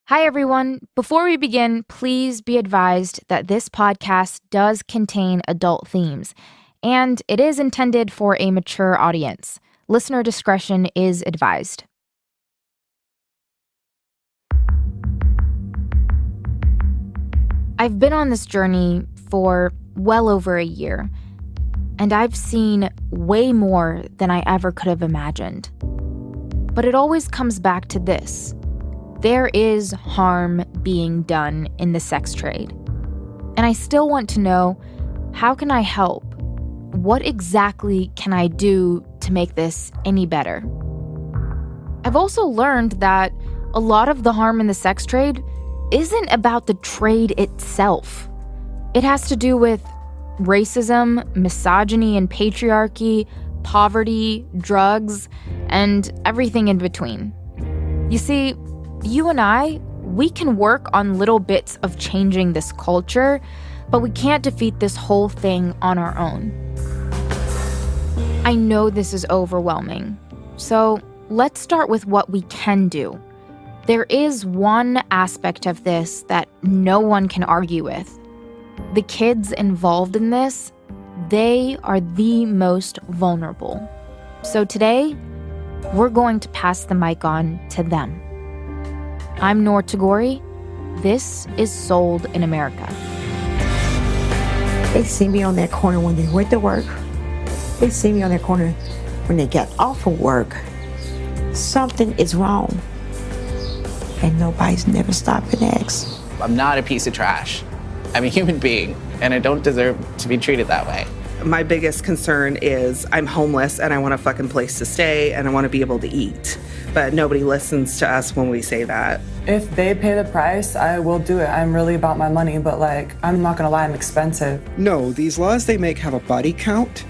Hi, everyone. Before we begin, please be advised that this podcast does contain adult themes, and it is intended for a mature audience. Listener discretion is advised. I've been on this journey for well over a year, and I've seen way more than I ever could have imagined. But it always comes back to this. There is harm being done in the sex trade. And I still want to know, how can I help? What exactly can I do to make this any better? I've also learned that a lot of the harm in the sex trade isn't about the trade itself. It has to do with racism, misogyny and patriarchy, poverty, drugs, and everything in between. You see, you and I, we can work on little bits of changing this culture, but we can't defeat this whole thing on our own. I know this is overwhelming, so let's start with what we can do. There is one aspect of this that no one can argue with. The kids involved in this, they are the most vulnerable. So today, we're going to pass the mic on to them. I'm Noor Tagouri. This is Sold in America. They see me on that corner when they went to work. They see me on that corner when they get off of work. Something is wrong. And nobody's never stopped and asked. I'm not a piece of trash. I'm a human being, and I don't deserve to be treated that way. My biggest concern is I'm homeless and I want a fucking place to stay and I want to be able to eat. But nobody listens to us when we say that. If they pay the price, I will do it. I'm really about my money, but I'm not gonna lie, I'm expensive. No, these laws they make have a body count.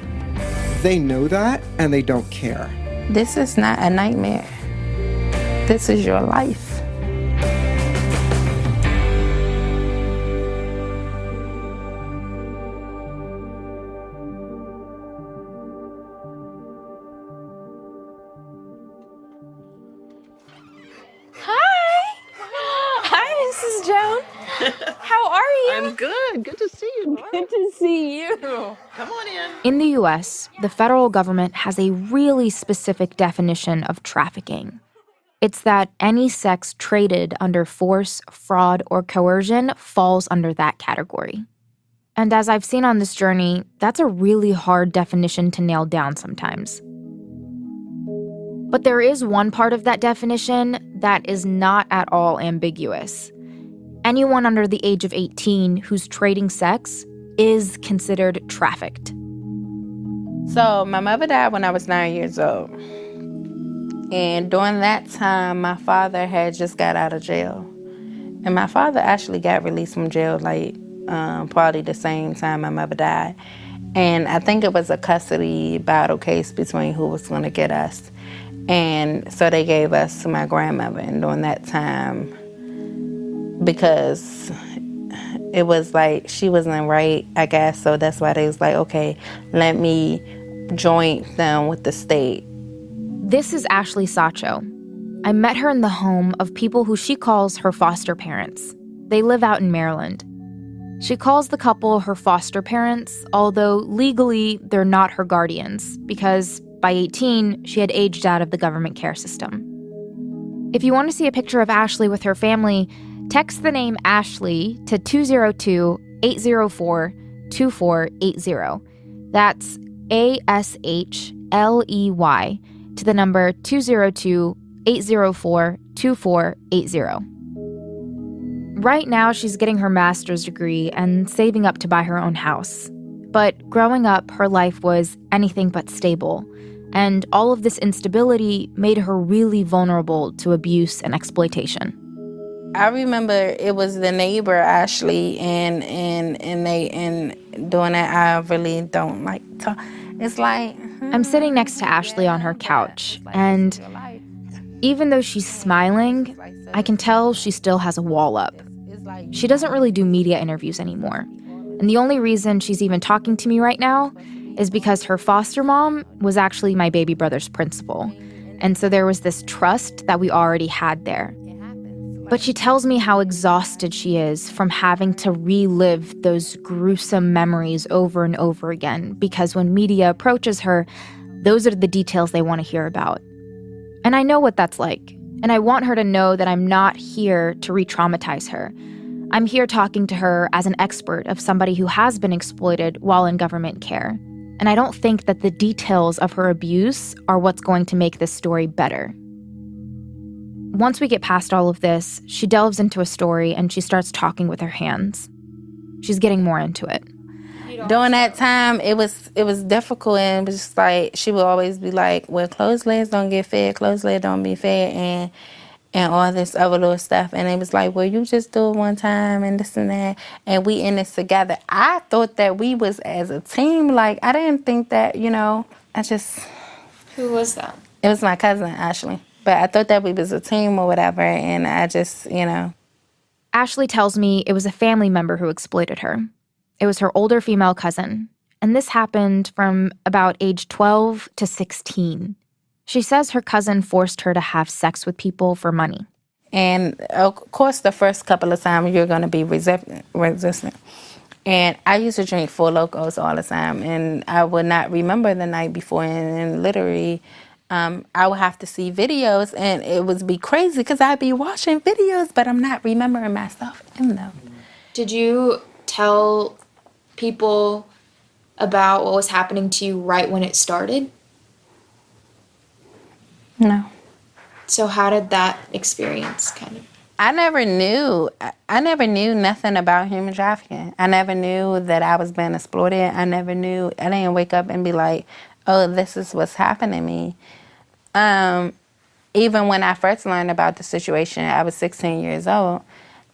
They know that and they don't care. This is not a nightmare. This is your life. How are you? I'm good. Good to see you. Good to see you. Come on in. In the US, the federal government has a really specific definition of trafficking. It's that any sex traded under force, fraud, or coercion falls under that category. And as I've seen on this journey, that's a really hard definition to nail down sometimes. But there is one part of that definition that is not at all ambiguous. Anyone under the age of 18 who's trading sex is considered trafficked. So my mother died when I was 9 years old. And during that time, my father had just got out of jail. And my father actually got released from jail probably the same time my mother died. And I think it was a custody battle case between who was going to get us. And so they gave us to my grandmother. And during that time, because it was she wasn't right, I guess, so that's why they was okay, let me join them with the state. This is Ashley Sacho. I met her in the home of people who she calls her foster parents. They live out in Maryland. She calls the couple her foster parents, although legally they're not her guardians, because by 18, she had aged out of the government care system. If you want to see a picture of Ashley with her family, text the name Ashley to 202-804-2480. That's ASHLEY to the number 202-804-2480. Right now, she's getting her master's degree and saving up to buy her own house. But growing up, her life was anything but stable, and all of this instability made her really vulnerable to abuse and exploitation. I remember it was the neighbor, Ashley, and doing that, I really don't like to. It's I'm sitting next to Ashley on her couch, and even though she's smiling, I can tell she still has a wall up. She doesn't really do media interviews anymore. And the only reason she's even talking to me right now is because her foster mom was actually my baby brother's principal. And so there was this trust that we already had there. But she tells me how exhausted she is from having to relive those gruesome memories over and over again, because when media approaches her, those are the details they want to hear about. And I know what that's like. And I want her to know that I'm not here to re-traumatize her. I'm here talking to her as an expert of somebody who has been exploited while in government care. And I don't think that the details of her abuse are what's going to make this story better. Once we get past all of this, she delves into a story and she starts talking with her hands. She's getting more into it. During that time, it was difficult, and it was just like she would always be like, "Well, closed legs don't get fed, closed legs don't be fed," and all this other little stuff. And it was like, "Well, you just do it one time and this and that, and we in this together." I thought that we was as a team. Like, I didn't think that, I just... Who was that? It was my cousin, Ashley. But I thought that we was a team or whatever, and I just, Ashley tells me it was a family member who exploited her. It was her older female cousin, and this happened from about age 12 to 16. She says her cousin forced her to have sex with people for money. And, of course, the first couple of times you're going to be resistant. And I used to drink Four Locos all the time, and I would not remember the night before, and literally... I would have to see videos, and it would be crazy because I'd be watching videos, but I'm not remembering myself in them. Did you tell people about what was happening to you right when it started? No. So how did that experience kind of... I never knew nothing about human trafficking. I never knew that I was being exploited. I didn't wake up and be like, oh, this is what's happening to me. Even when I first learned about the situation, I was 16 years old,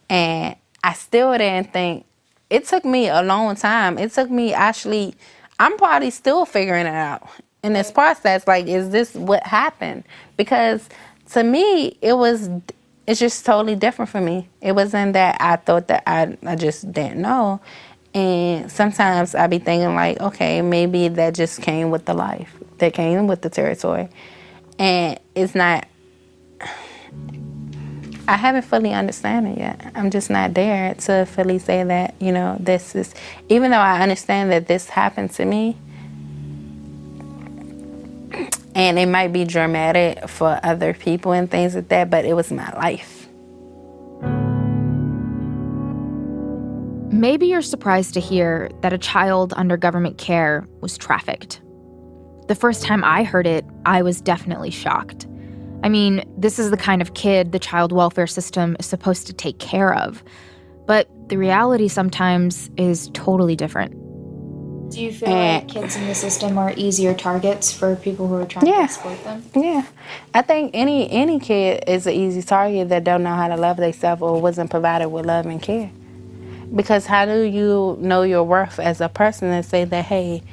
and I still didn't think. It took me a long time. It took me I'm probably still figuring it out in this process. Like, is this what happened? Because to me, it's just totally different for me. It wasn't that I thought that I just didn't know. And sometimes I be thinking like, okay, maybe that just came with the life. That came with the territory. And it's not, I haven't fully understand it yet. I'm just not there to fully say that, this is, even though I understand that this happened to me, and it might be dramatic for other people and things like that, but it was my life. Maybe you're surprised to hear that a child under government care was trafficked. The first time I heard it, I was definitely shocked. I mean, this is the kind of kid the child welfare system is supposed to take care of. But the reality sometimes is totally different. Do you feel like kids in the system are easier targets for people who are trying to exploit them? Yeah. I think any kid is an easy target that don't know how to love themselves or wasn't provided with love and care. Because how do you know your worth as a person and say that, hey,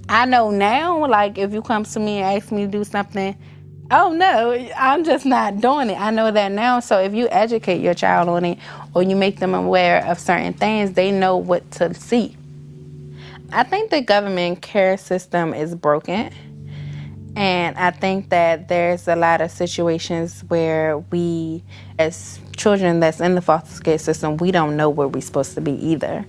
I know now, like, if you come to me and ask me to do something, oh, no, I'm just not doing it. I know that now. So if you educate your child on it or you make them aware of certain things, they know what to see. I think the government care system is broken. And I think that there's a lot of situations where we, as children that's in the foster care system, we don't know where we're supposed to be either.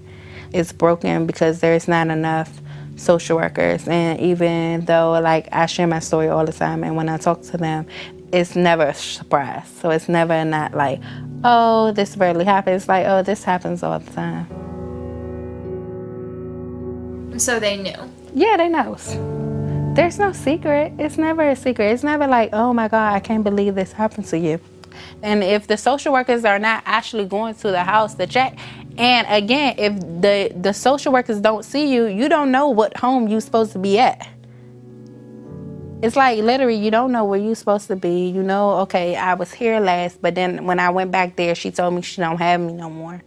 It's broken because there's not enough social workers, and even though like I share my story all the time, and when I talk to them, it's never a surprise. So it's never not like, oh, this rarely happens. It's like, oh, this happens all the time. So they knew. Yeah, they know. There's no secret. It's never a secret. It's never like, oh my God, I can't believe this happened to you. And if the social workers are not actually going to the house to check, and again, if the social workers don't see you, you don't know what home you're supposed to be at. It's like literally you don't know where you're supposed to be. You know, okay, I was here last, but then when I went back there, she told me she don't have me no more.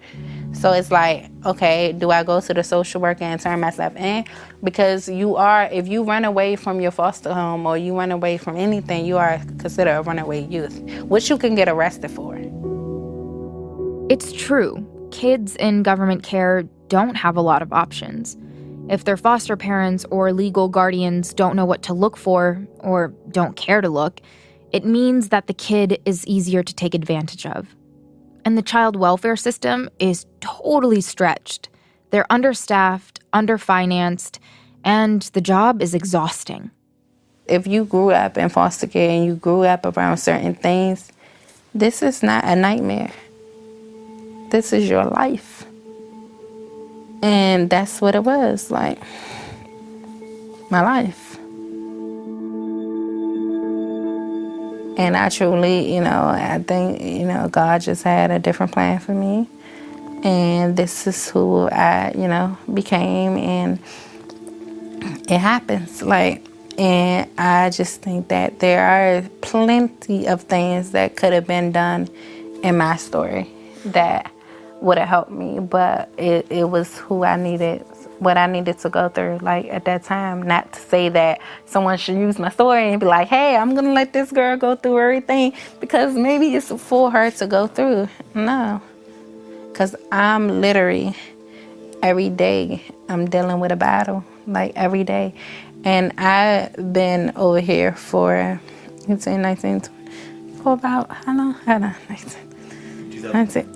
So it's like, okay, do I go to the social worker and turn myself in? Because if you run away from your foster home or you run away from anything, you are considered a runaway youth, which you can get arrested for. It's true. Kids in government care don't have a lot of options. If their foster parents or legal guardians don't know what to look for or don't care to look, it means that the kid is easier to take advantage of. And the child welfare system is totally stretched. They're understaffed, underfinanced, and the job is exhausting. If you grew up in foster care and you grew up around certain things, this is not a nightmare. This is your life. And that's what it was, like, my life. And I truly, I think, God just had a different plan for me. And this is who I, became, and it happens, and I just think that there are plenty of things that could have been done in my story that would have helped me, but it was what I needed to go through, at that time. Not to say that someone should use my story and be like, hey, I'm gonna let this girl go through everything because maybe it's for her to go through. No, because I'm literally, every day, I'm dealing with a battle, every day. And I've been over here for, for about, how long?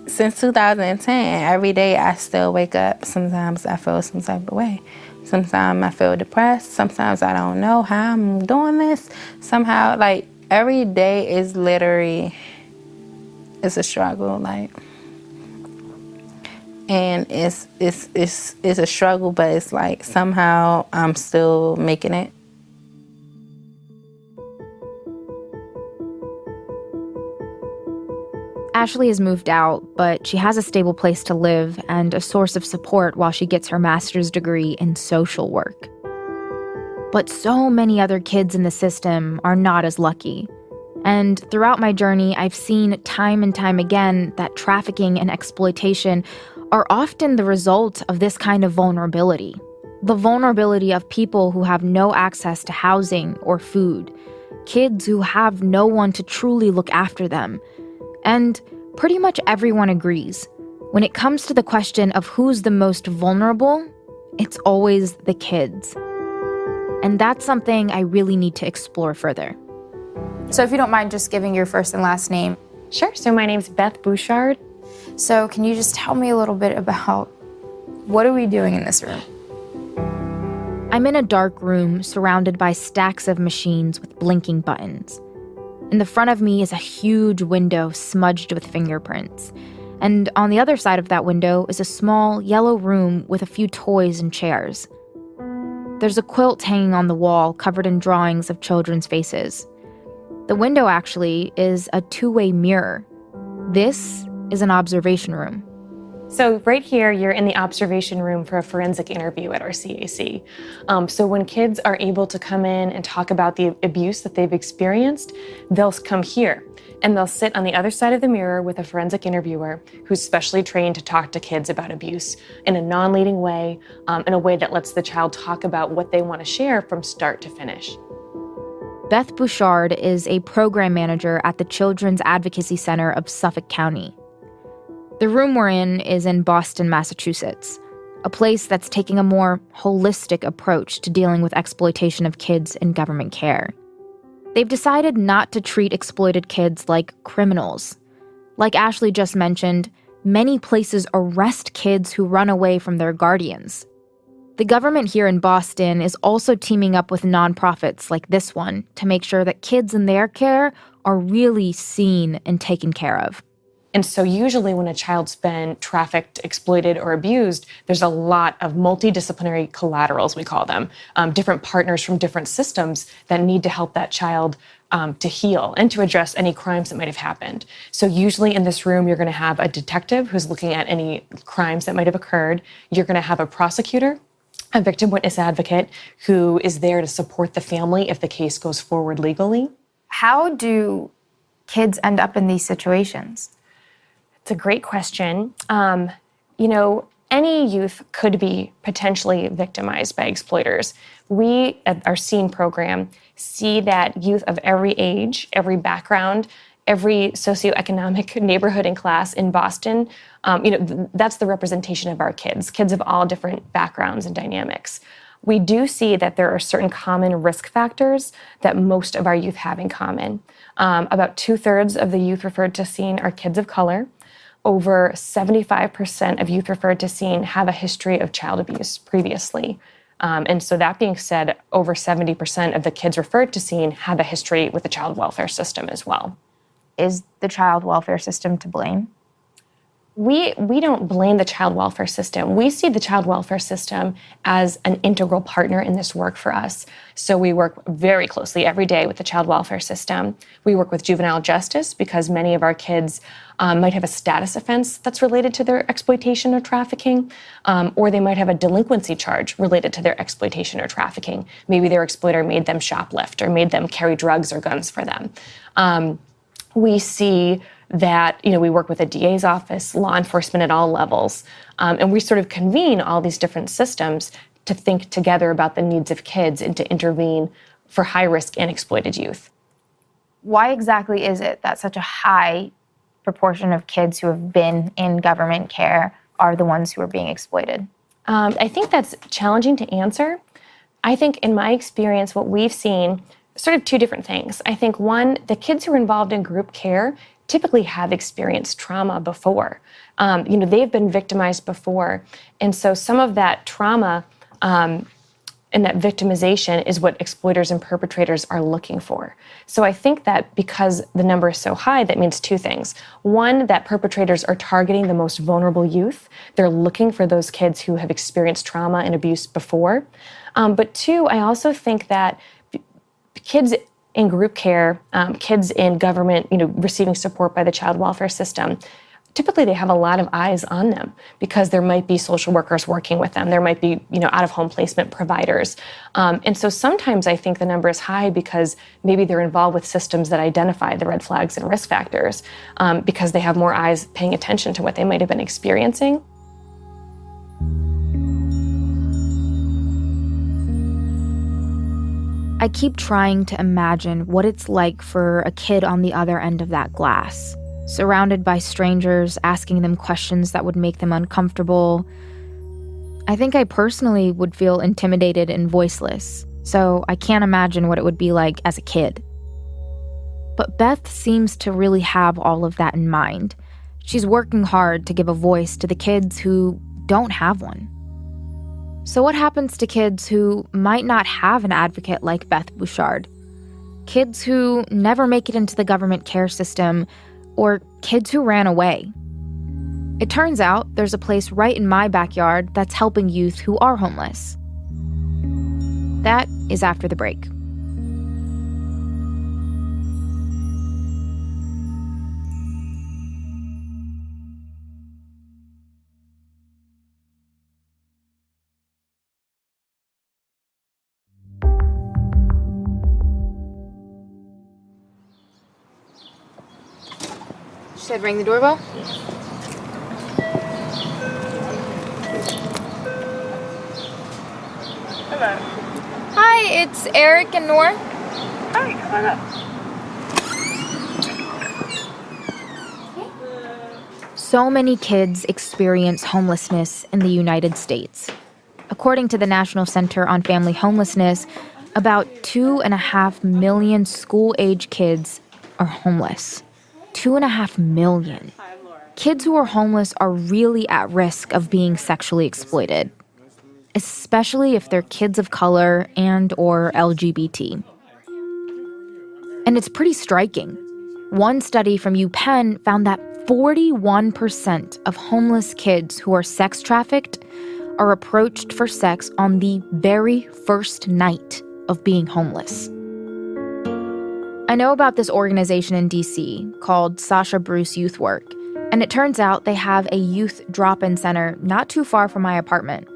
Since 2010, every day I still wake up. Sometimes I feel some type of way. Sometimes I feel depressed. Sometimes I don't know how I'm doing this. Somehow, every day is literally, it's a struggle, and it's a struggle, but it's somehow I'm still making it. Ashley has moved out, but she has a stable place to live and a source of support while she gets her master's degree in social work. But so many other kids in the system are not as lucky. And throughout my journey, I've seen time and time again that trafficking and exploitation are often the result of this kind of vulnerability. The vulnerability of people who have no access to housing or food, kids who have no one to truly look after them. And pretty much everyone agrees. When it comes to the question of who's the most vulnerable, it's always the kids. And that's something I really need to explore further. So if you don't mind just giving your first and last name. Sure. So my name's Beth Bouchard. So can you just tell me a little bit about what are we doing in this room? I'm in a dark room surrounded by stacks of machines with blinking buttons. In the front of me is a huge window smudged with fingerprints. And on the other side of that window is a small yellow room with a few toys and chairs. There's a quilt hanging on the wall covered in drawings of children's faces. The window actually is a two-way mirror. This is an observation room. So right here, you're in the observation room for a forensic interview at our CAC. So when kids are able to come in and talk about the abuse that they've experienced, they'll come here and they'll sit on the other side of the mirror with a forensic interviewer who's specially trained to talk to kids about abuse in a non-leading way, in a way that lets the child talk about what they want to share from start to finish. Beth Bouchard is a program manager at the Children's Advocacy Center of Suffolk County. The room we're in is in Boston, Massachusetts, a place that's taking a more holistic approach to dealing with exploitation of kids in government care. They've decided not to treat exploited kids like criminals. Like Ashley just mentioned, many places arrest kids who run away from their guardians. The government here in Boston is also teaming up with nonprofits like this one to make sure that kids in their care are really seen and taken care of. And so usually when a child's been trafficked, exploited, or abused, there's a lot of multidisciplinary collaterals, we call them, different partners from different systems that need to help that child to heal and to address any crimes that might have happened. So usually in this room, you're going to have a detective who's looking at any crimes that might have occurred. You're going to have a prosecutor, a victim witness advocate who is there to support the family if the case goes forward legally. How do kids end up in these situations? It's a great question. Any youth could be potentially victimized by exploiters. We, at our SEEN program, see that youth of every age, every background, every socioeconomic neighborhood and class in Boston, that's the representation of our kids of all different backgrounds and dynamics. We do see that there are certain common risk factors that most of our youth have in common. About 2/3 of the youth referred to SEEN are kids of color. over 75% of youth referred to SEEN have a history of child abuse previously. And so that being said, over 70% of the kids referred to SEEN have a history with the child welfare system as well. Is the child welfare system to blame? We don't blame the child welfare system. We see the child welfare system as an integral partner in this work for us. So we work very closely every day with the child welfare system. We work with juvenile justice because many of our kids might have a status offense that's related to their exploitation or trafficking, or they might have a delinquency charge related to their exploitation or trafficking. Maybe their exploiter made them shoplift or made them carry drugs or guns for them. We see that, we work with a DA's office, law enforcement at all levels, and we sort of convene all these different systems to think together about the needs of kids and to intervene for high-risk and exploited youth. Why exactly is it that such a high proportion of kids who have been in government care are the ones who are being exploited? I think that's challenging to answer. I think in my experience, what we've seen, sort of two different things. I think one, the kids who are involved in group care typically have experienced trauma before. They've been victimized before. And so some of that trauma and that victimization is what exploiters and perpetrators are looking for. So I think that because the number is so high, that means two things. One, that perpetrators are targeting the most vulnerable youth. They're looking for those kids who have experienced trauma and abuse before. But two, I also think that kids in group care, kids in government, receiving support by the child welfare system, typically they have a lot of eyes on them because there might be social workers working with them. There might be, out-of-home placement providers. And so sometimes I think the number is high because maybe they're involved with systems that identify the red flags and risk factors because they have more eyes paying attention to what they might have been experiencing. I keep trying to imagine what it's like for a kid on the other end of that glass, surrounded by strangers asking them questions that would make them uncomfortable. I think I personally would feel intimidated and voiceless, so I can't imagine what it would be like as a kid. But Beth seems to really have all of that in mind. She's working hard to give a voice to the kids who don't have one. So what happens to kids who might not have an advocate like Beth Bouchard? Kids who never make it into the government care system, or kids who ran away? It turns out there's a place right in my backyard that's helping youth who are homeless. That is after the break. Said ring the doorbell? Hello. Hi, it's Eric and Noor. Hi, come on up. So many kids experience homelessness in the United States. According to the National Center on Family Homelessness, about 2.5 million school-age kids are homeless. 2.5 million. Kids who are homeless are really at risk of being sexually exploited, especially if they're kids of color and or LGBT. And it's pretty striking. One study from UPenn found that 41% of homeless kids who are sex trafficked are approached for sex on the very first night of being homeless. I know about this organization in DC called Sasha Bruce Youth Work, and it turns out they have a youth drop-in center not too far from my apartment.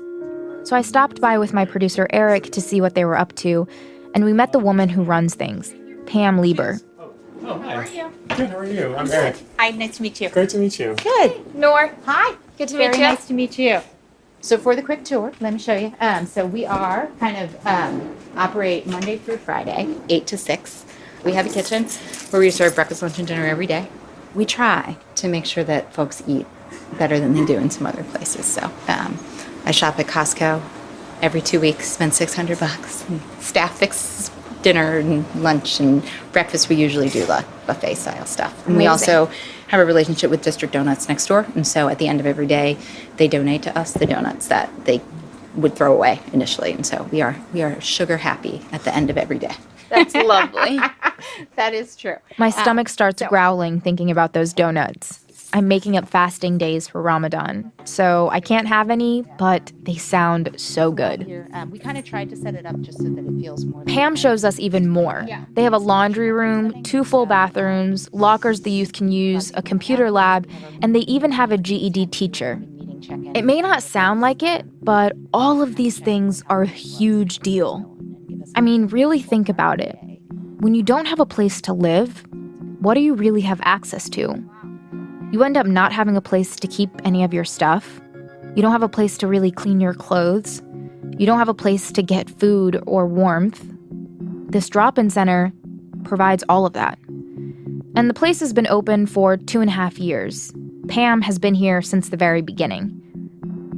So I stopped by with my producer Eric to see what they were up to, and we met the woman who runs things, Pam Lieber. Oh, hi. How are you? Good, how are you? I'm Eric. Hi, nice to meet you. Great to meet you. Good. Noor. Hi. Good to Very meet you. nice to meet you. So for the quick tour, let me show you. So we are kind of operate Monday through Friday, 8 to 6. We have a kitchen where we serve breakfast, lunch, and dinner every day. We try to make sure that folks eat better than they do in some other places. So I shop at Costco every 2 weeks, spend $600. Staff fixes dinner and lunch and breakfast. We usually do buffet style stuff. And we also have a relationship with District Donuts next door. And so at the end of every day, they donate to us the donuts that they would throw away initially. And so we are sugar happy at the end of every day. That's lovely. That is true. My stomach starts growling thinking about those donuts. I'm making up fasting days for Ramadan, so I can't have any, but they sound so good. We kind of tried to set it up just so that it feels more. Pam shows us even more. They have a laundry room, 2 full bathrooms, lockers the youth can use, a computer lab, and they even have a GED teacher. It may not sound like it, but all of these things are a huge deal. I mean, really think about it. When you don't have a place to live, what do you really have access to? You end up not having a place to keep any of your stuff. You don't have a place to really clean your clothes. You don't have a place to get food or warmth. This drop-in center provides all of that. And the place has been open for 2.5 years. Pam has been here since the very beginning.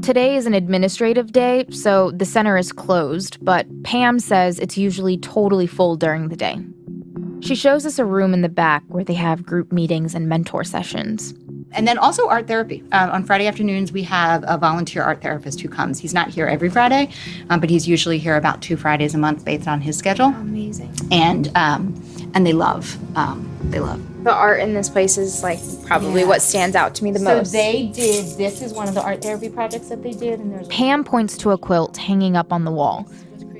Today is an administrative day, so the center is closed, but Pam says it's usually totally full during the day. She shows us a room in the back where they have group meetings and mentor sessions. And then also art therapy. On Friday afternoons, we have a volunteer art therapist who comes. He's not here every Friday, but he's usually here about 2 Fridays a month based on his schedule. Amazing. And they love. The art in this place is like probably what stands out to me the most. So this is one of the art therapy projects that they did. And there's Pam points to a quilt hanging up on the wall.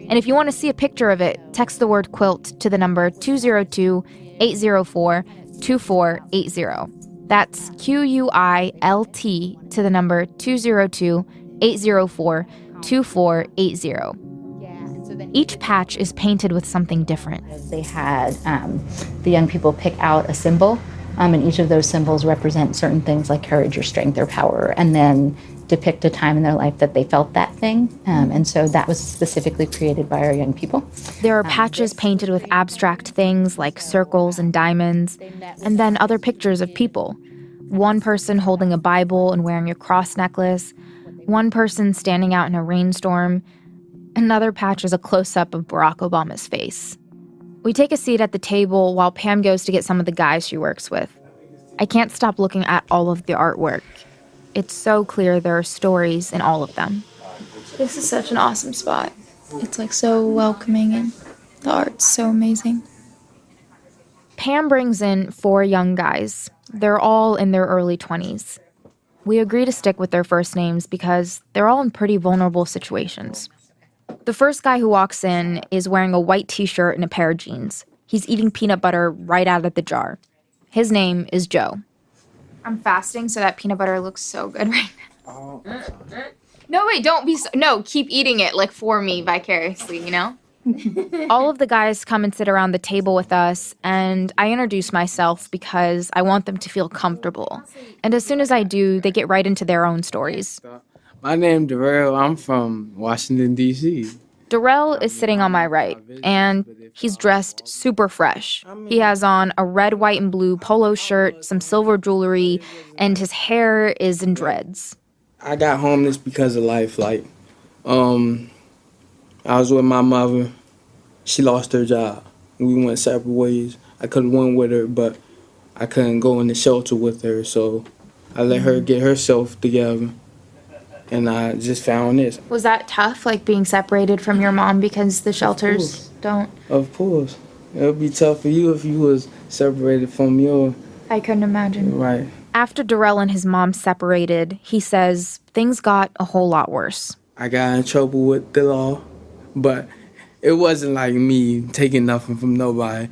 And if you want to see a picture of it, text the word quilt to the number 202-804-2480. That's QUILT to the number 202-804-2480. Each patch is painted with something different. They had the young people pick out a symbol, and each of those symbols represent certain things like courage or strength or power, and then depict a time in their life that they felt that thing. And so that was specifically created by our young people. There are patches painted with abstract things like circles and diamonds, and then other pictures of people. One person holding a Bible and wearing a cross necklace, one person standing out in a rainstorm. Another patch is a close-up of Barack Obama's face. We take a seat at the table while Pam goes to get some of the guys she works with. I can't stop looking at all of the artwork. It's so clear there are stories in all of them. This is such an awesome spot. It's like so welcoming and the art's so amazing. Pam brings in 4 young guys. They're all in their early 20s. We agree to stick with their first names because they're all in pretty vulnerable situations. The first guy who walks in is wearing a white t-shirt and a pair of jeans. He's eating peanut butter right out of the jar. His name is Joe. I'm fasting, so that peanut butter looks so good right now. No, wait, don't be no, keep eating it, like, for me vicariously, you know? All of the guys come and sit around the table with us, and I introduce myself because I want them to feel comfortable. And as soon as I do, they get right into their own stories. My name's Darrell. I'm from Washington, D.C. Darrell is sitting on my right, and he's dressed super fresh. He has on a red, white, and blue polo shirt, some silver jewelry, and his hair is in dreads. I got homeless because of life. Like, I was with my mother. She lost her job. We went separate ways. I could have went with her, but I couldn't go in the shelter with her, so I let her get herself together. And I just found this. Was that tough, like being separated from your mom because the shelters don't? Of course. It would be tough for you if you was separated from your... I couldn't imagine. Right. After Darrell and his mom separated, he says things got a whole lot worse. I got in trouble with the law, but it wasn't like me taking nothing from nobody.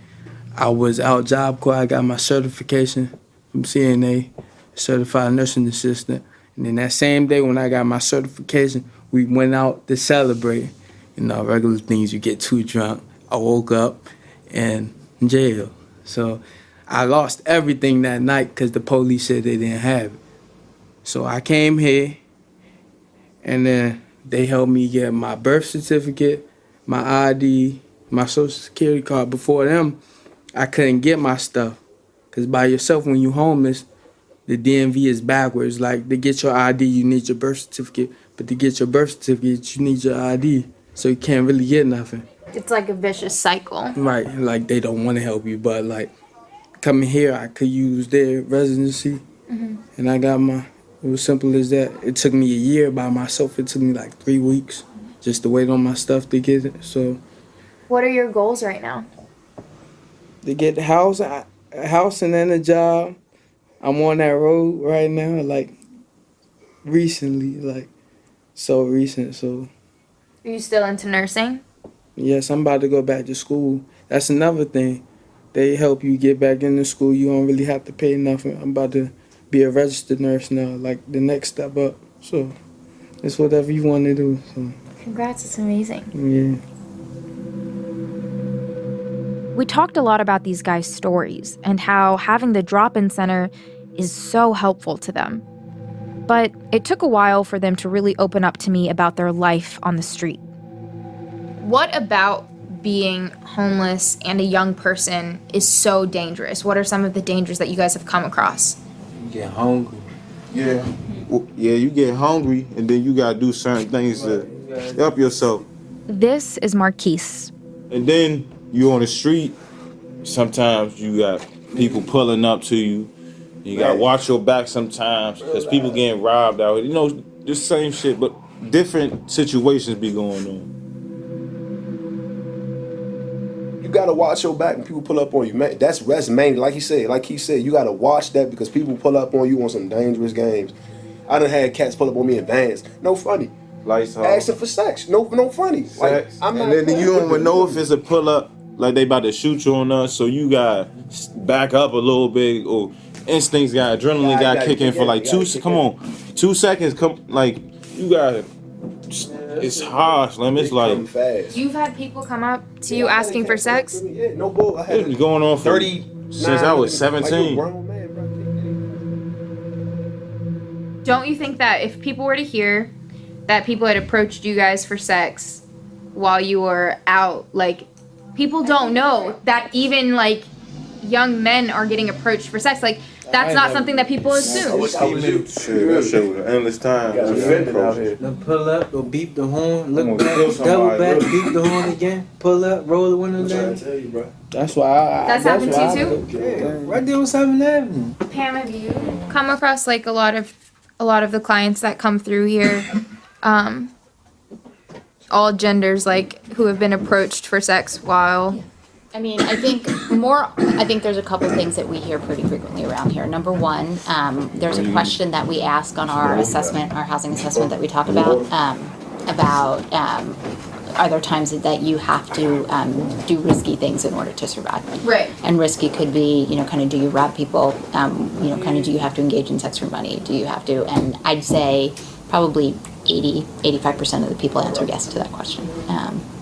I was out Job Corps. I got my certification from CNA, Certified Nursing Assistant. And then that same day when I got my certification, we went out to celebrate. You know, regular things, you get too drunk. I woke up in jail. So I lost everything that night because the police said they didn't have it. So I came here, and then they helped me get my birth certificate, my ID, my social security card. Before them, I couldn't get my stuff. Because by yourself, when you're homeless, the DMV is backwards. Like, to get your ID, you need your birth certificate. But to get your birth certificate, you need your ID. So you can't really get nothing. It's like a vicious cycle. Right. Like, they don't want to help you. But, like, coming here, I could use their residency. And I got it was simple as that. It took me a year by myself. It took me like 3 weeks just to wait on my stuff to get it. So What are your goals right now? to get the house and then a job. I'm on that road right now, like recently, like so recent. So Are you still into nursing? yes, I'm about to go back to school. That's another thing. They help you get back into school. You don't really have to pay nothing. I'm about to be a registered nurse now, like the next step up. So it's whatever you want to do. So Congrats, it's amazing. yeah. We talked a lot about these guys' stories and how having the drop-in center is so helpful to them. But it took a while for them to really open up to me about their life on the street. What about being homeless and a young person is so dangerous? What are some of the dangers that you guys have come across? You get hungry. Yeah. Well, yeah, you get hungry, and then you gotta do certain things to help yourself. This is Marquise. And then you on the street, sometimes you got people pulling up to you. You gotta watch your back sometimes, because people getting robbed out here. You know, the same shit, but different situations be going on. You gotta watch your back when people pull up on you, man. That's mainly, like he said, you gotta watch that because people pull up on you on some dangerous games. I done had cats pull up on me in vans. No funny. Lights off. Asking for sex. No funny. Like, I'm not and then you don't even know if it's a pull up, like they about to shoot you on us, so you gotta back up a little bit, or instincts got adrenaline got kicking for like 2 seconds. Come, like you gotta. It's harsh, Lim. It's like You've had people come up to you asking for sex? Yeah, no bull. I had it's been going on for 30 since I was 17. Don't you think that if people were to hear that people had approached you guys for sex while you were out, like, people don't know that even, like, young men are getting approached for sex. Like, that's not something that people assume. That shit was an endless time. Now pull up, go beep the horn, look back, double back, beep the horn again, pull up, roll the window down. That's why That's happened to you too? Yeah, right there on 7th Avenue. Pam, have you come across, like, a lot of the clients that come through here, all genders, like, who have been approached for sex while... I mean, I think there's a couple things that we hear pretty frequently around here. Number one, there's a question that we ask on our assessment, our housing assessment that we talk about are there times that you have to do risky things in order to survive? Right. And risky could be, kind of, do you rob people? Kind of, do you have to engage in sex for money? Do you have to? And I'd say probably 85% of the people answer yes to that question.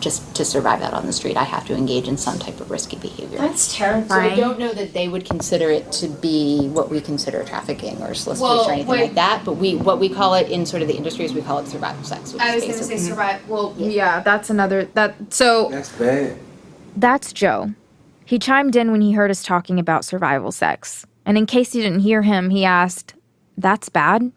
Just to survive out on the street, I have to engage in some type of risky behavior. That's So I terrifying. don't know that they would consider it to be what we consider trafficking or solicitation or anything like that, but what we call it in sort of the industry is we call it survival sex. I was going to say survive. Well, yeah, that's another... So... That's bad. That's Joe. He chimed in when he heard us talking about survival sex. And in case you didn't hear him, he asked, "That's bad?"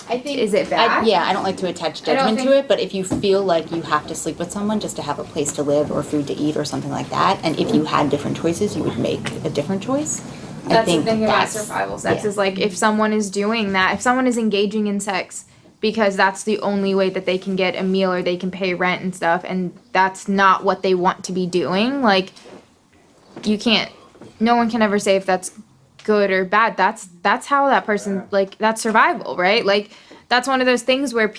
I think, is it bad? I don't like to attach judgment to it, but if you feel like you have to sleep with someone just to have a place to live or food to eat or something like that, and if you had different choices, you would make a different choice. That's the thing about survival sex is, like, if someone is doing that, if someone is engaging in sex because that's the only way that they can get a meal or they can pay rent and stuff, and that's not what they want to be doing, like, no one can ever say if that's good or bad. That's how that person, like, that's survival, right? Like, that's one of those things where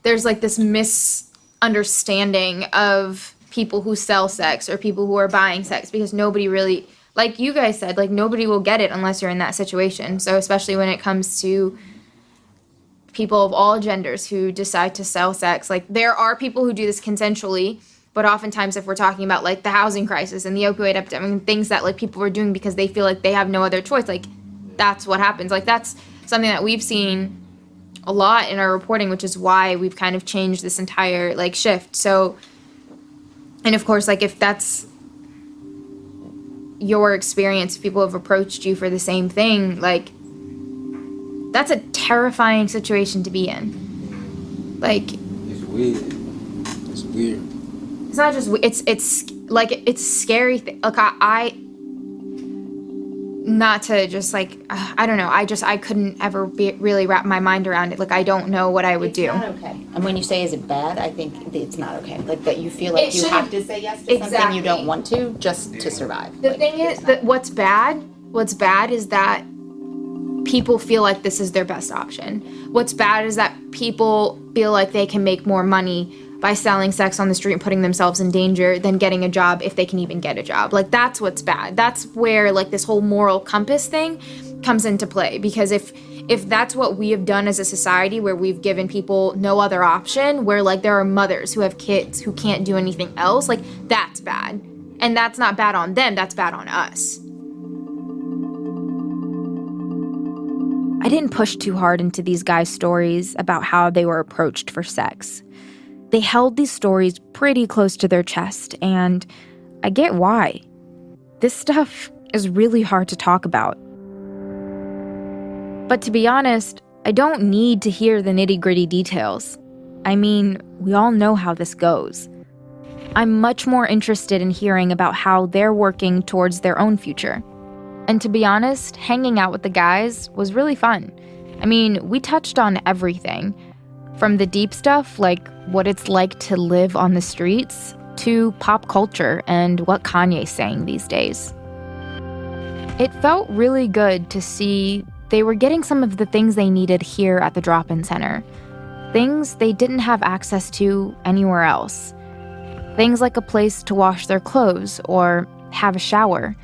there's like this misunderstanding of people who sell sex or people who are buying sex, because nobody really, like you guys said, like, nobody will get it unless you're in that situation. So especially when it comes to people of all genders who decide to sell sex, like, there are people who do this consensually. But oftentimes, if we're talking about, like, the housing crisis and the opioid epidemic and things that, like, people are doing because they feel like they have no other choice, like, that's what happens. Like, that's something that we've seen a lot in our reporting, which is why we've kind of changed this entire, like, shift. So, and of course, like, if that's your experience, if people have approached you for the same thing, like, that's a terrifying situation to be in. Like... It's weird. It's weird. It's not just, it's like, it's scary. Like, not to just like, I don't know. I couldn't ever really wrap my mind around it. Like, I don't know what I would do. It's not okay. And when you say, is it bad? I think it's not okay. Like that you feel like you have to say yes to something you don't want to just to survive. The thing is that what's bad is that people feel like this is their best option. What's bad is that people feel like they can make more money by selling sex on the street and putting themselves in danger than getting a job if they can even get a job. Like, that's what's bad. That's where, like, this whole moral compass thing comes into play. Because if that's what we have done as a society, where we've given people no other option, where, like, there are mothers who have kids who can't do anything else, like, that's bad. And that's not bad on them, that's bad on us. I didn't push too hard into these guys' stories about how they were approached for sex. They held these stories pretty close to their chest, and I get why. This stuff is really hard to talk about. But to be honest, I don't need to hear the nitty-gritty details. I mean, we all know how this goes. I'm much more interested in hearing about how they're working towards their own future. And to be honest, hanging out with the guys was really fun. I mean, we touched on everything. From the deep stuff, like what it's like to live on the streets, to pop culture and what Kanye's saying these days. It felt really good to see they were getting some of the things they needed here at the drop-in center. Things they didn't have access to anywhere else. Things like a place to wash their clothes or have a shower,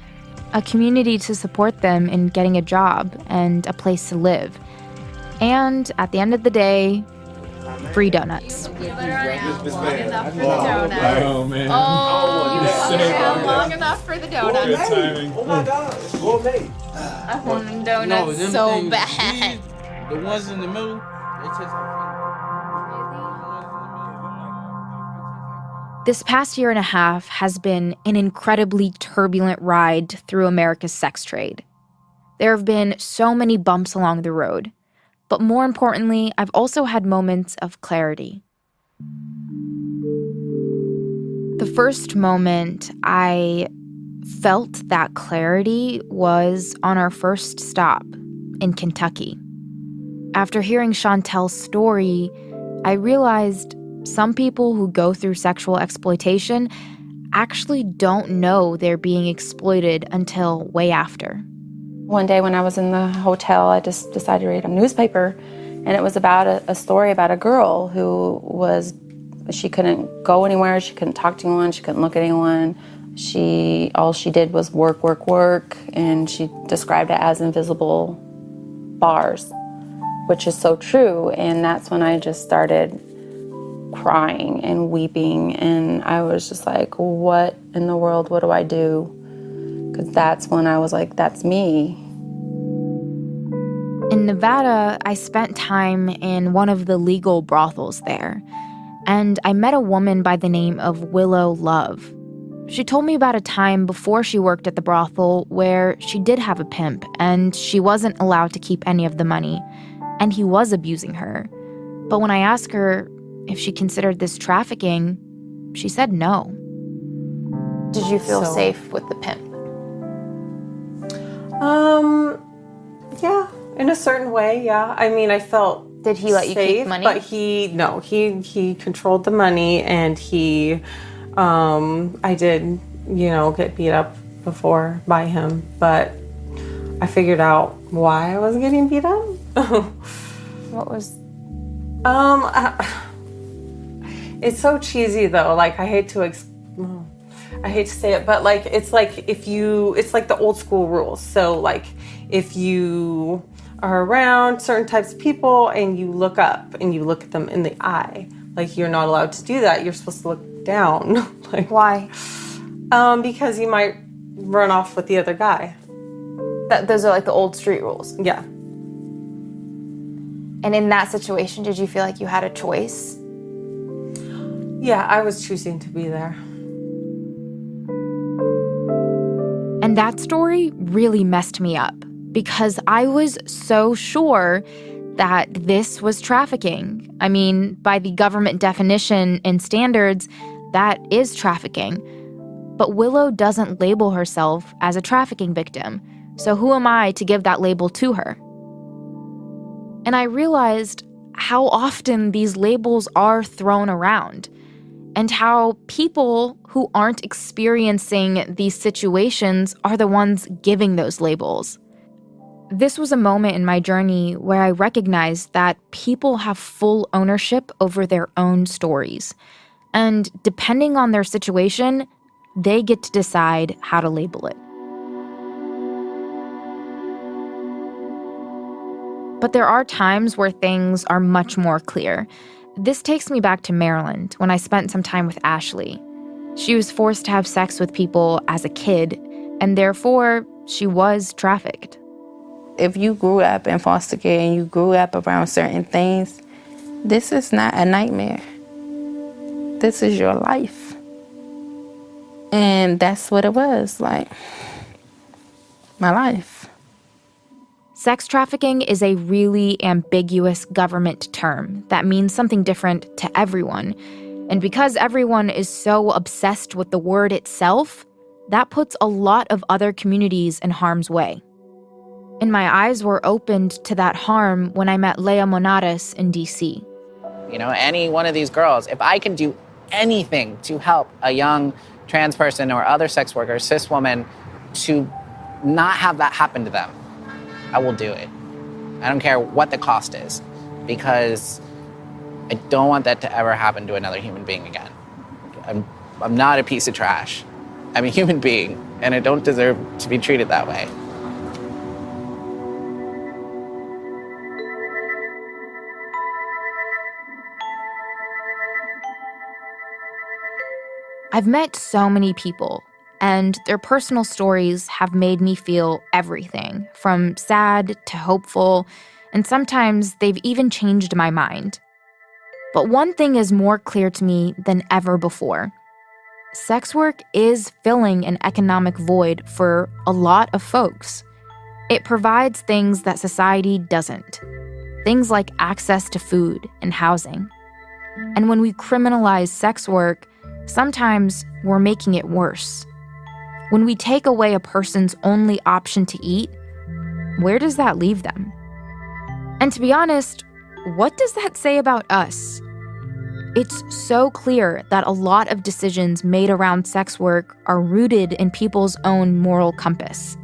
a community to support them in getting a job, and a place to live. And at the end of the day, free donuts. Oh, man. Oh, you waited long enough for the donuts. Good timing. Oh my God, gourmet. I want them donuts so bad. The ones in the middle, they taste like This past year and a half has been an incredibly turbulent ride through America's sex trade. There have been so many bumps along the road. But more importantly, I've also had moments of clarity. The first moment I felt that clarity was on our first stop in Kentucky. After hearing Chantel's story, I realized some people who go through sexual exploitation actually don't know they're being exploited until way after. One day when I was in the hotel, I just decided to read a newspaper, and it was about a story about a girl she couldn't go anywhere, she couldn't talk to anyone, she couldn't look at anyone. All she did was work, and she described it as invisible bars, which is so true. And that's when I just started crying and weeping, and I was just like, what in the world, what do I do? Because that's when I was like, that's me. In Nevada, I spent time in one of the legal brothels there, and I met a woman by the name of Willow Love. She told me about a time before she worked at the brothel where she did have a pimp, and she wasn't allowed to keep any of the money, and he was abusing her. But when I asked her if she considered this trafficking, she said no. Did you feel safe with the pimp? Yeah, in a certain way, yeah. I mean, I felt Did he let you keep money? But he controlled the money, and I did, get beat up before by him, but I figured out why I was getting beat up. What was? It's so cheesy though. Like I hate to say it, but like it's like it's like the old school rules. So like if you are around certain types of people and you look up and you look at them in the eye, like you're not allowed to do that. You're supposed to look down. Like why? Because you might run off with the other guy. Those are like the old street rules. Yeah. And in that situation, did you feel like you had a choice? Yeah, I was choosing to be there. And that story really messed me up because I was so sure that this was trafficking. I mean, by the government definition and standards, that is trafficking. But Willow doesn't label herself as a trafficking victim. so who am I to give that label to her? And I realized how often these labels are thrown around, and how people who aren't experiencing these situations are the ones giving those labels. This was a moment in my journey where I recognized that people have full ownership over their own stories. And depending on their situation, they get to decide how to label it. But there are times where things are much more clear. This takes me back to Maryland when I spent some time with Ashley. She was forced to have sex with people as a kid, and therefore she was trafficked. If you grew up in foster care and you grew up around certain things, this is not a nightmare. This is your life. And that's what it was, like, my life. Sex trafficking is a really ambiguous government term that means something different to everyone. And because everyone is so obsessed with the word itself, that puts a lot of other communities in harm's way. And my eyes were opened to that harm when I met Leah Monares in D.C. You know, any one of these girls, if I can do anything to help a young trans person or other sex worker, cis woman, to not have that happen to them, I will do it. I don't care what the cost is, because I don't want that to ever happen to another human being again. I'm not a piece of trash. I'm a human being, and I don't deserve to be treated that way. I've met so many people, and their personal stories have made me feel everything, from sad to hopeful, and sometimes they've even changed my mind. But one thing is more clear to me than ever before. Sex work is filling an economic void for a lot of folks. It provides things that society doesn't. Things like access to food and housing. And when we criminalize sex work, sometimes we're making it worse. When we take away a person's only option to eat, where does that leave them? And to be honest, what does that say about us? It's so clear that a lot of decisions made around sex work are rooted in people's own moral compass.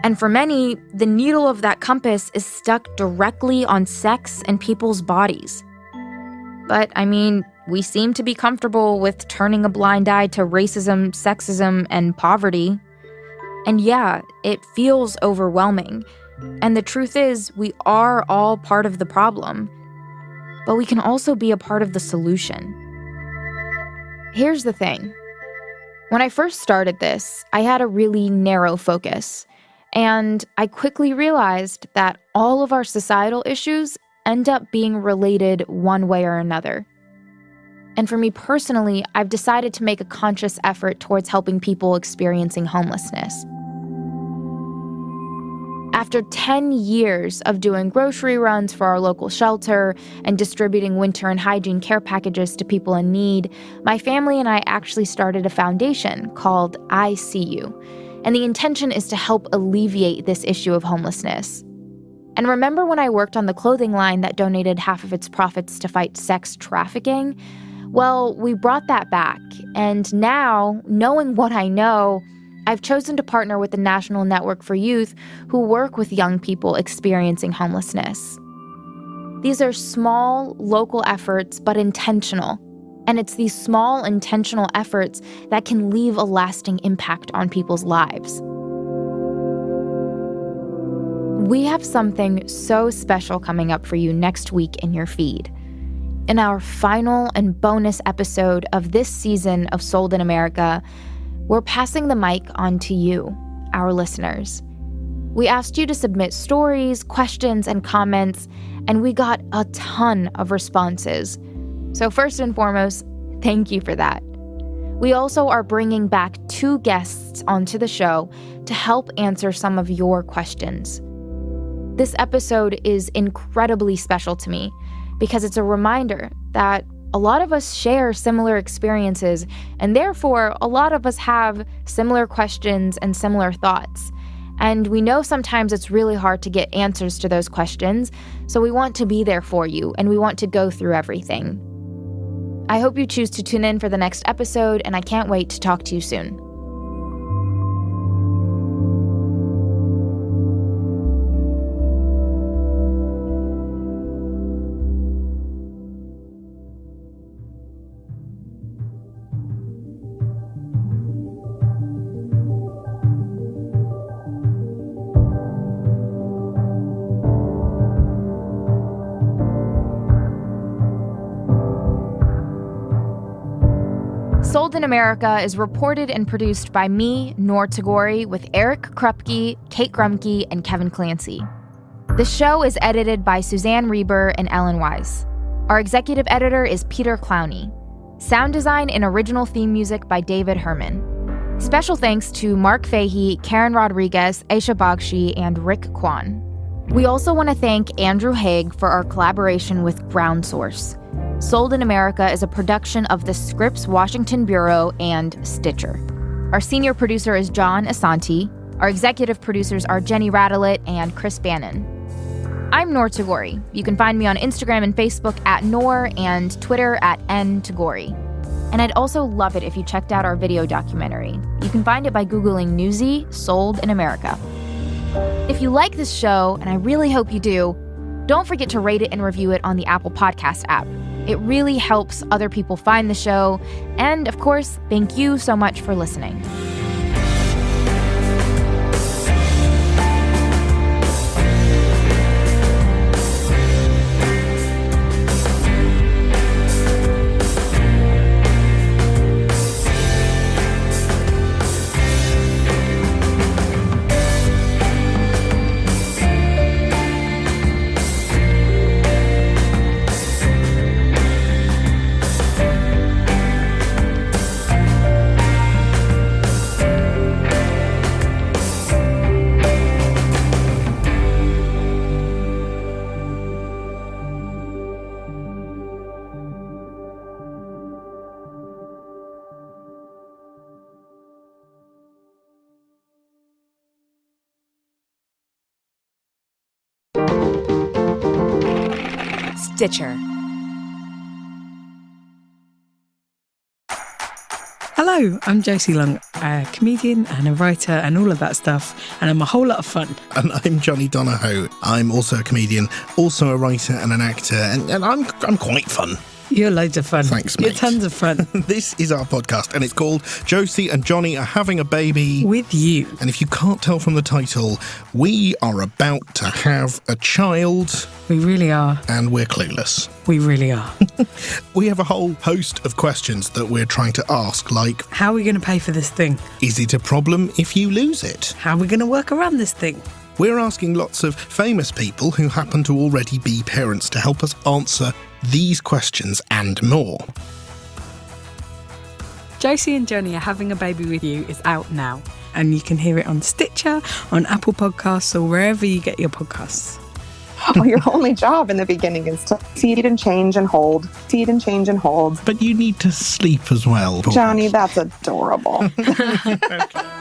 And for many, the needle of that compass is stuck directly on sex and people's bodies. But, I mean, we seem to be comfortable with turning a blind eye to racism, sexism, and poverty. And yeah, it feels overwhelming. And the truth is, we are all part of the problem. But we can also be a part of the solution. Here's the thing. When I first started this, I had a really narrow focus. And I quickly realized that all of our societal issues end up being related one way or another. And for me personally, I've decided to make a conscious effort towards helping people experiencing homelessness. After 10 years of doing grocery runs for our local shelter and distributing winter and hygiene care packages to people in need, my family and I actually started a foundation called I See You. And the intention is to help alleviate this issue of homelessness. And remember when I worked on the clothing line that donated half of its profits to fight sex trafficking? Well, we brought that back. And now, knowing what I know, I've chosen to partner with the National Network for Youth who work with young people experiencing homelessness. These are small, local efforts, but intentional. And it's these small, intentional efforts that can leave a lasting impact on people's lives. We have something so special coming up for you next week in your feed. In our final and bonus episode of this season of Sold in America, we're passing the mic on to you, our listeners. We asked you to submit stories, questions, and comments, and we got a ton of responses. So first and foremost, thank you for that. We also are bringing back 2 guests onto the show to help answer some of your questions. This episode is incredibly special to me because it's a reminder that a lot of us share similar experiences, and therefore a lot of us have similar questions and similar thoughts. And we know sometimes it's really hard to get answers to those questions, so we want to be there for you, and we want to go through everything. I hope you choose to tune in for the next episode, and I can't wait to talk to you soon. Sold in America is reported and produced by me, Noor Tagouri, with Eric Krupke, Kate Grumke, and Kevin Clancy. The show is edited by Suzanne Reber and Ellen Wise. Our executive editor is Peter Clowney. Sound design and original theme music by David Herman. Special thanks to Mark Fahey, Karen Rodriguez, Aisha Bagshi, and Rick Kwan. We also want to thank Andrew Haig for our collaboration with Ground Source. Sold in America is a production of the Scripps Washington Bureau and Stitcher. Our senior producer is John Asanti. Our executive producers are Jenny Radelet and Chris Bannon. I'm Noor Tagouri. You can find me on Instagram and Facebook at Noor and Twitter at @ntagouri. And I'd also love it if you checked out our video documentary. You can find it by Googling Newsy Sold in America. If you like this show, and I really hope you do, don't forget to rate it and review it on the Apple Podcast app. It really helps other people find the show. And of course, thank you so much for listening. Stitcher. Hello, I'm Josie Long, a comedian and a writer and all of that stuff, and I'm a whole lot of fun. And I'm Johnny Donahoe. I'm also a comedian, also a writer and an actor, and I'm quite fun. You're loads of fun. Thanks, mate. You're tons of fun. This is our podcast, and it's called Josie and Johnny Are Having a Baby. With You. And if you can't tell from the title, we are about to have a child. We really are. And we're clueless. We really are. We have a whole host of questions that we're trying to ask, like... How are we going to pay for this thing? Is it a problem if you lose it? How are we going to work around this thing? We're asking lots of famous people who happen to already be parents to help us answer these questions and more. Josie and Johnny Are Having a Baby With You is out now, and you can hear it on Stitcher, on Apple Podcasts, or wherever you get your podcasts. Oh, your only job in the beginning is to feed and change and hold. Feed and change and hold. But you need to sleep as well. Johnny, that's adorable. Okay.